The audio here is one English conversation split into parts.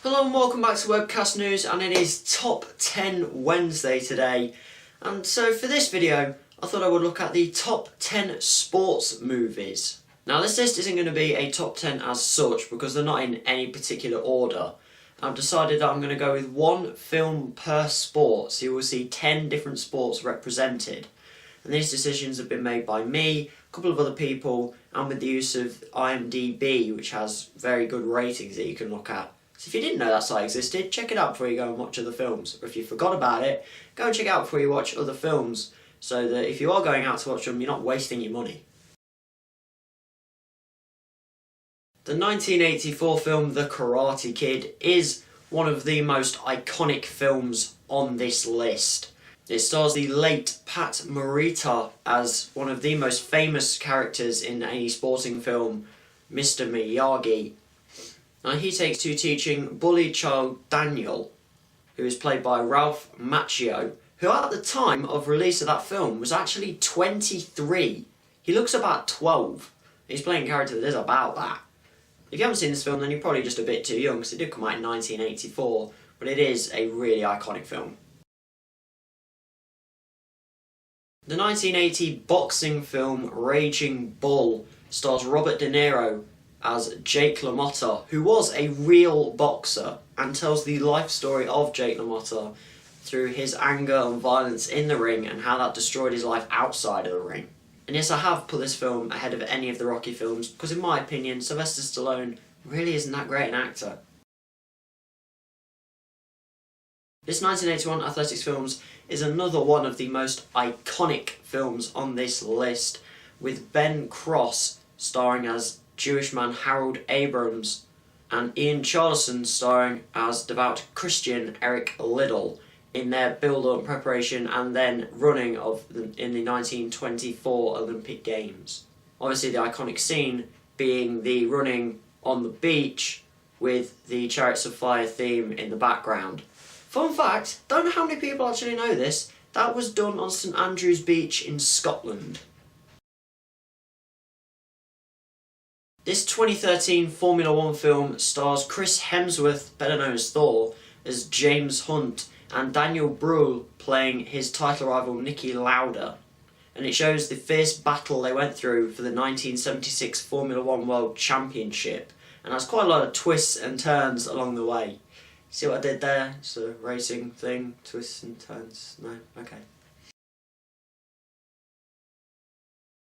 Hello and welcome back to Webcast News, and it is Top 10 Wednesday today. And so for this video, I thought I would look at the top 10 sports movies. Now this list isn't going to be a top 10 as such because they're not in any particular order. I've decided that I'm going to go with one film per sport, so you will see 10 different sports represented. And these decisions have been made by me, a couple of other people, and with the use of IMDb, which has very good ratings that you can look at. So if you didn't know that site existed, check it out before you go and watch other films. Or if you forgot about it, go and check it out before you watch other films, so that if you are going out to watch them, you're not wasting your money. The 1984 film The Karate Kid is one of the most iconic films on this list. It stars the late Pat Morita as one of the most famous characters in any sporting film, Mr. Miyagi. Now he takes to teaching bully child Daniel, who is played by Ralph Macchio, who at the time of release of that film was actually 23. He looks about 12. He's playing a character that is about that. If you haven't seen this film, then you're probably just a bit too young, because it did come out in 1984, but it is a really iconic film. The 1980 boxing film Raging Bull stars Robert De Niro as Jake LaMotta, who was a real boxer, and tells the life story of Jake LaMotta through his anger and violence in the ring and how that destroyed his life outside of the ring. And yes, I have put this film ahead of any of the Rocky films because in my opinion Sylvester Stallone really isn't that great an actor. This 1981 Athletics Films is another one of the most iconic films on this list, with Ben Cross starring as Jewish man Harold Abrams and Ian Charleson starring as devout Christian Eric Liddell in their build-up, preparation and then running in the 1924 Olympic Games. Obviously the iconic scene being the running on the beach with the Chariots of Fire theme in the background. Fun fact, don't know how many people actually know this, that was done on St Andrews Beach in Scotland. This 2013 Formula 1 film stars Chris Hemsworth, better known as Thor, as James Hunt, and Daniel Bruhl playing his title rival Niki Lauda. And it shows the fierce battle they went through for the 1976 Formula 1 World Championship, and has quite a lot of twists and turns along the way. See what I did there? It's a racing thing, twists and turns. No? Okay.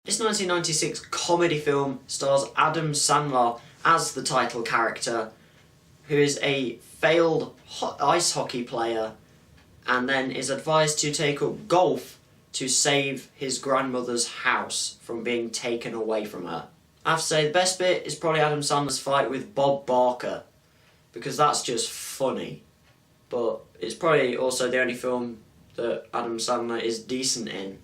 This 1996 comedy film stars Adam Sandler as the title character, who is a failed ice hockey player and then is advised to take up golf to save his grandmother's house from being taken away from her. I have to say the best bit is probably Adam Sandler's fight with Bob Barker, because that's just funny, but it's probably also the only film that Adam Sandler is decent in.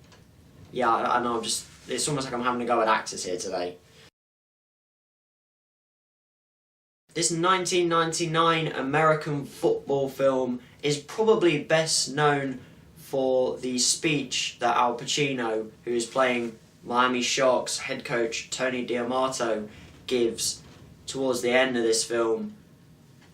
Yeah, I know, it's almost like I'm having a go at actors here today. This 1999 American football film is probably best known for the speech that Al Pacino, who is playing Miami Sharks head coach Tony D'Amato, gives towards the end of this film,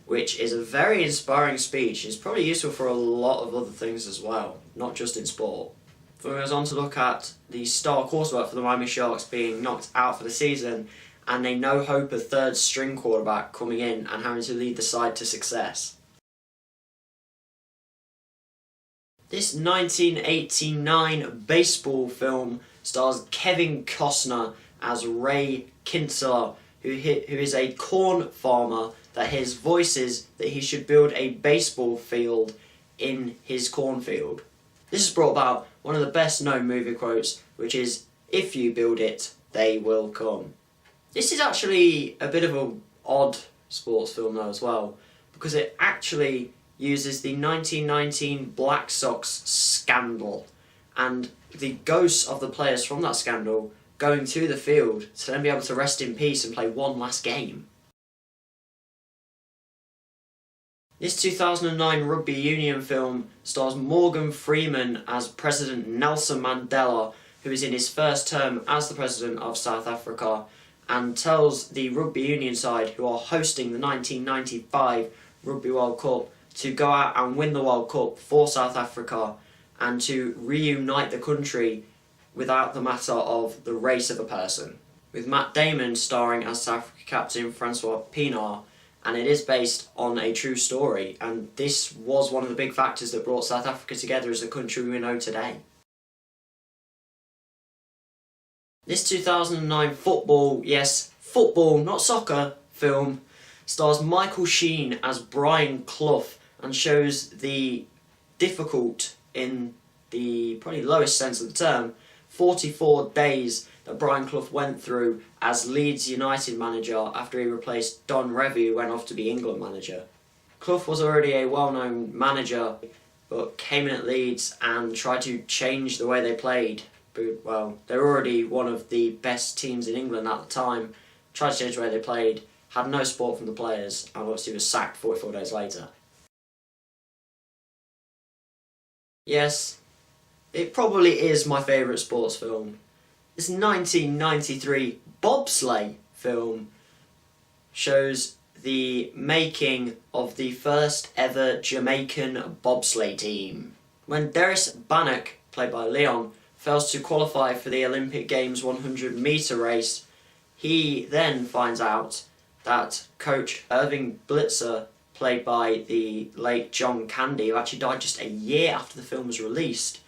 which is a very inspiring speech. It's probably useful for a lot of other things as well, not just in sport. It goes on to look at the star quarterback for the Miami Sharks being knocked out for the season, and a no hope of third string quarterback coming in and having to lead the side to success. This 1989 baseball film stars Kevin Costner as Ray Kinsler, who is a corn farmer that his voice is that he should build a baseball field in his cornfield. This has brought about one of the best known movie quotes, which is, "If you build it, they will come." This is actually a bit of an odd sports film though as well, because it actually uses the 1919 Black Sox scandal and the ghosts of the players from that scandal going to the field to then be able to rest in peace and play one last game. This 2009 rugby union film stars Morgan Freeman as President Nelson Mandela, who is in his first term as the President of South Africa, and tells the rugby union side, who are hosting the 1995 Rugby World Cup to go out and win the World Cup for South Africa and to reunite the country without the matter of the race of a person. With Matt Damon starring as South Africa captain Francois Pienaar, and it is based on a true story, and this was one of the big factors that brought South Africa together as the country we know today. This 2009 football, yes, football, not soccer, film stars Michael Sheen as Brian Clough and shows the difficult, in the probably lowest sense of the term, 44 days that Brian Clough went through as Leeds United manager after he replaced Don Revie, who went off to be England manager. Clough was already a well-known manager, but came in at Leeds and tried to change the way they played. But, well, they were already one of the best teams in England at the time, tried to change the way they played, had no support from the players, and obviously was sacked 44 days later. Yes, it probably is my favourite sports film. This 1993 bobsleigh film shows the making of the first ever Jamaican bobsleigh team. When Darius Bannock, played by Leon, fails to qualify for the Olympic Games 100-metre race, he then finds out that coach Irving Blitzer, played by the late John Candy, who actually died just a year after the film was released,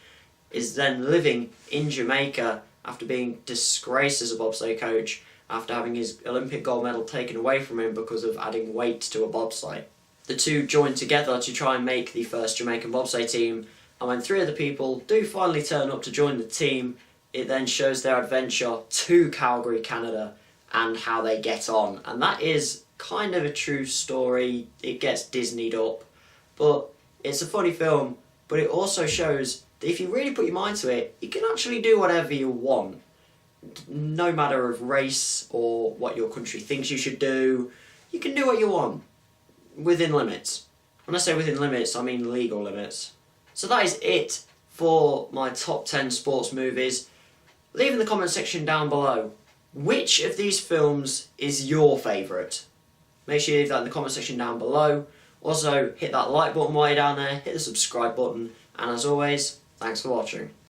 is then living in Jamaica after being disgraced as a bobsleigh coach after having his Olympic gold medal taken away from him because of adding weight to a bobsleigh. The two join together to try and make the first Jamaican bobsleigh team, and when 3 other people do finally turn up to join the team, it then shows their adventure to Calgary, Canada, and how they get on. And that is kind of a true story. It gets Disneyed up, but it's a funny film, but it also shows that if you really put your mind to it, you can actually do whatever you want. No matter of race or what your country thinks you should do, you can do what you want, within limits. When I say within limits, I mean legal limits. So that is it for my top 10 sports movies. Leave in the comment section down below, which of these films is your favourite? Make sure you leave that in the comment section down below. Also, hit that like button while you're down there, hit the subscribe button, and as always, thanks for watching.